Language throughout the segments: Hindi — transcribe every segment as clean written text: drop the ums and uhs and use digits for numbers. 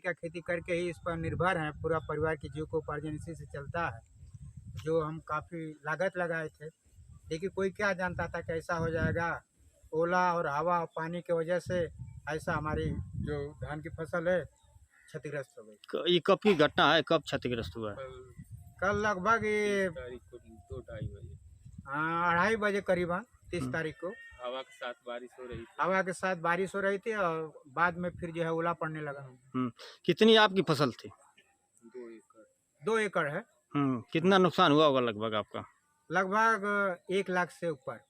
का खेती करके ही इस पर निर्भर हैं, पूरा परिवार की जीविकोपार्जन इसी से चलता है। जो हम काफ़ी लागत लगाए थे, लेकिन कोई क्या जानता था कि ऐसा हो जाएगा। ओला और हवा और पानी की वजह से ऐसा हमारी जो धान की फसल है क्षतिग्रस्त हो गई। ये कब की घटना है, कब क्षतिग्रस्त हुआ है? कल लगभग ये 2:30 बजे करीबन 30 तारीख को हवा के साथ बारिश हो रही थी। हवा के साथ बारिश हो रही थी और बाद में फिर जो है ओला पड़ने लगा। कितनी आपकी फसल थी? 2 एकड़ है। कितना नुकसान हुआ होगा लगभग आपका? लगभग 1 लाख से ऊपर।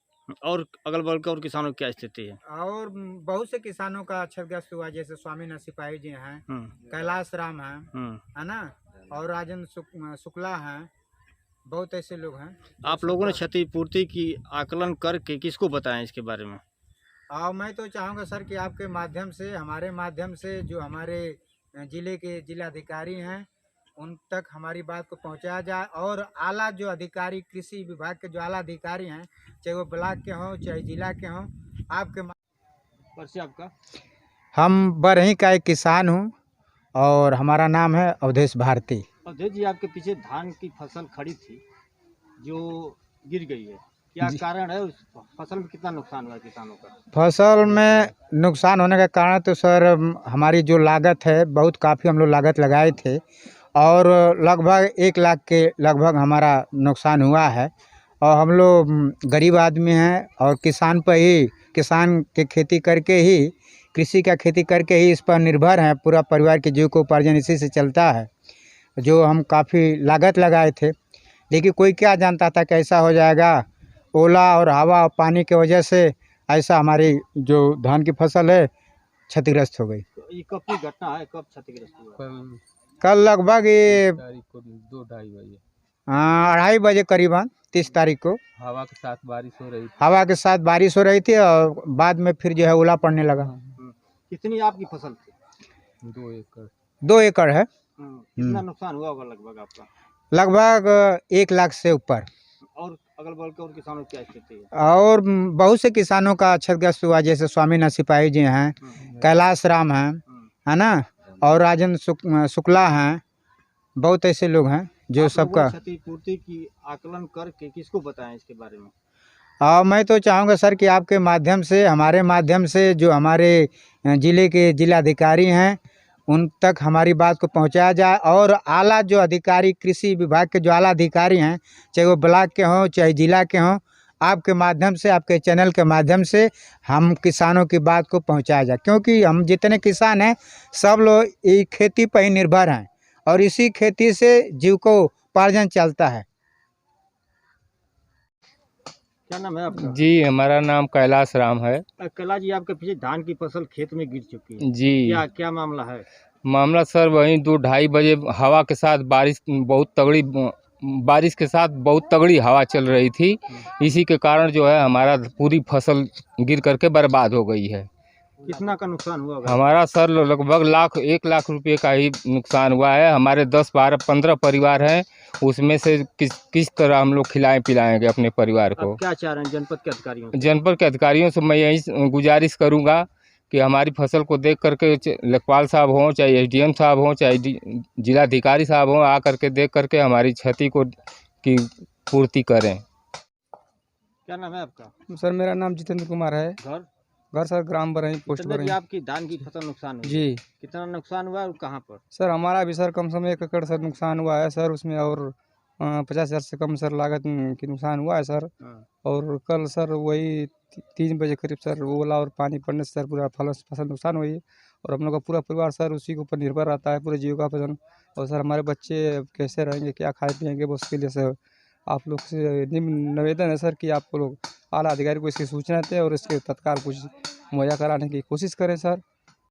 और अगल बगल के और किसानों की क्या स्थिति है? और बहुत से किसानों का क्षतिग्रस्त हुआ, जैसे स्वामी नरसिंह सिपाही जी हैं, कैलाश राम हैं, है ना, और राजेंद्र शुक्ला हैं, बहुत ऐसे लोग हैं। आप लोगों ने क्षतिपूर्ति की आकलन करके किसको बताएं इसके बारे में? और मैं तो चाहूँगा सर कि आपके माध्यम से, हमारे माध्यम से, जो हमारे ज़िले के जिलाधिकारी हैं उन तक हमारी बात को पहुंचाया जाए, और आला जो अधिकारी, कृषि विभाग के जो आला अधिकारी हैं, चाहे वो ब्लॉक के हों चाहे जिला के हों, आपके परिचय आपका? हम बरही का एक किसान हूँ और हमारा नाम है अवधेश भारती। अवधेश जी, आपके पीछे धान की फसल खड़ी थी जो गिर गई है, क्या कारण है? उस फसल में कितना नुकसान हुआ किसानों का? फसल में नुकसान होने का कारण तो सर हमारी जो लागत है, बहुत काफ़ी हम लोग लागत लगाए थे और लगभग 1 लाख के लगभग हमारा नुकसान हुआ है। और हम लोग गरीब आदमी हैं और किसान पर ही, किसान के खेती करके ही, कृषि का खेती करके ही इस पर निर्भर हैं, पूरा परिवार की जीविकोपार्जन इसी से चलता है। जो हम काफ़ी लागत लगाए थे, लेकिन कोई क्या जानता था कि ऐसा हो जाएगा। ओला और हवा और पानी की वजह से ऐसा हमारी जो धान की फसल है क्षतिग्रस्त हो गई। ये कब की घटना है, कब क्षतिग्रस्त हुआ? कल लगभग ये 2:30 बजे 2:30 बजे करीबन 30 तारीख को हवा के साथ बारिश हो रही थी। हवा के साथ बारिश हो रही थी और बाद में फिर जो है ओला पड़ने लगा। कितनी आपकी फसल थी? 2 एकड़। 2 एकड़ है। कितना नुकसान हुआ होगा लगभग आपका? लगभग 1 लाख से ऊपर। और अगल बगल के और किसानों की क्या स्थिति है? और बहुत से किसानों का क्षतिग्रस्त हुआ, जैसे स्वामी नरसिंह सिपाही जी हैं, कैलाश राम हैं, है ना, और राजेंद्र शुक्ला हैं, बहुत ऐसे लोग हैं जो सबका क्षतिपूर्ति की आकलन करके किसको बताएं इसके बारे में? मैं तो चाहूँगा सर कि आपके माध्यम से, हमारे माध्यम से, जो हमारे ज़िले के जिलाधिकारी हैं उन तक हमारी बात को पहुंचाया जाए, और आला जो अधिकारी, कृषि विभाग के जो आला अधिकारी हैं, चाहे वो ब्लॉक के हों चाहे जिला के हों, आपके माध्यम से, आपके चैनल के माध्यम से हम किसानों की बात को पहुंचाया जाए। क्योंकि हम जितने किसान हैं सब लोग ये खेती पर ही निर्भर हैं और इसी खेती से जीविकोपार्जन चलता है। क्या नाम है आपका? जी, हमारा नाम कैलाश राम है। कैलाश जी, आपके पीछे धान की फसल खेत में गिर चुकी है जी। क्या क्या मामला है? मामला सर वही 2:30 बजे हवा के साथ बारिश के साथ बहुत तगड़ी हवा चल रही थी। इसी के कारण जो है हमारा पूरी फसल गिर करके बर्बाद हो गई है। कितना का नुकसान हुआ होगा? हमारा सर लगभग 1 लाख रुपए का ही नुकसान हुआ है। हमारे 10, 12, 15 परिवार हैं, उसमें से किस तरह हम लोग खिलाएं पिलाएंगे अपने परिवार को? क्या चाह रहे हैं जनपद के अधिकारियों से? जनपद के अधिकारियों से मैं यही गुजारिश करूंगा कि हमारी फसल को देख करके लेखपाल साहब हों चाहे SDM साहब हों चाहे जिलाधिकारी साहब हों, आ करके देख करके हमारी क्षति को की पूर्ति करें। क्या नाम है आपका? सर मेरा नाम जितेंद्र कुमार है। घर सर ग्राम बरही, पोस्ट बरही। आपकी धान की फसल नुकसान हुई जी। कितना नुकसान हुआ और कहाँ पर? सर हमारा भी सर कम से कम 1 एकड़ सर नुकसान हुआ है सर, उसमें और 50,000 से कम सर लागत की नुकसान हुआ है सर। और कल सर वही 3 बजे करीब सर ओला और पानी पड़ने से सर पूरा फसल नुकसान हुई है और हम लोग का पूरा परिवार सर उसी के ऊपर निर्भर रहता है, पूरे जीविकोपार्जन। और सर हमारे बच्चे कैसे रहेंगे, क्या खाए पिएंगे, वो उसके लिए सर आप लोग से निवेदन है सर कि आप लोग आला अधिकारी को इसकी सूचना दें और इसके तत्काल कुछ मुहैया कराने की कोशिश करें सर।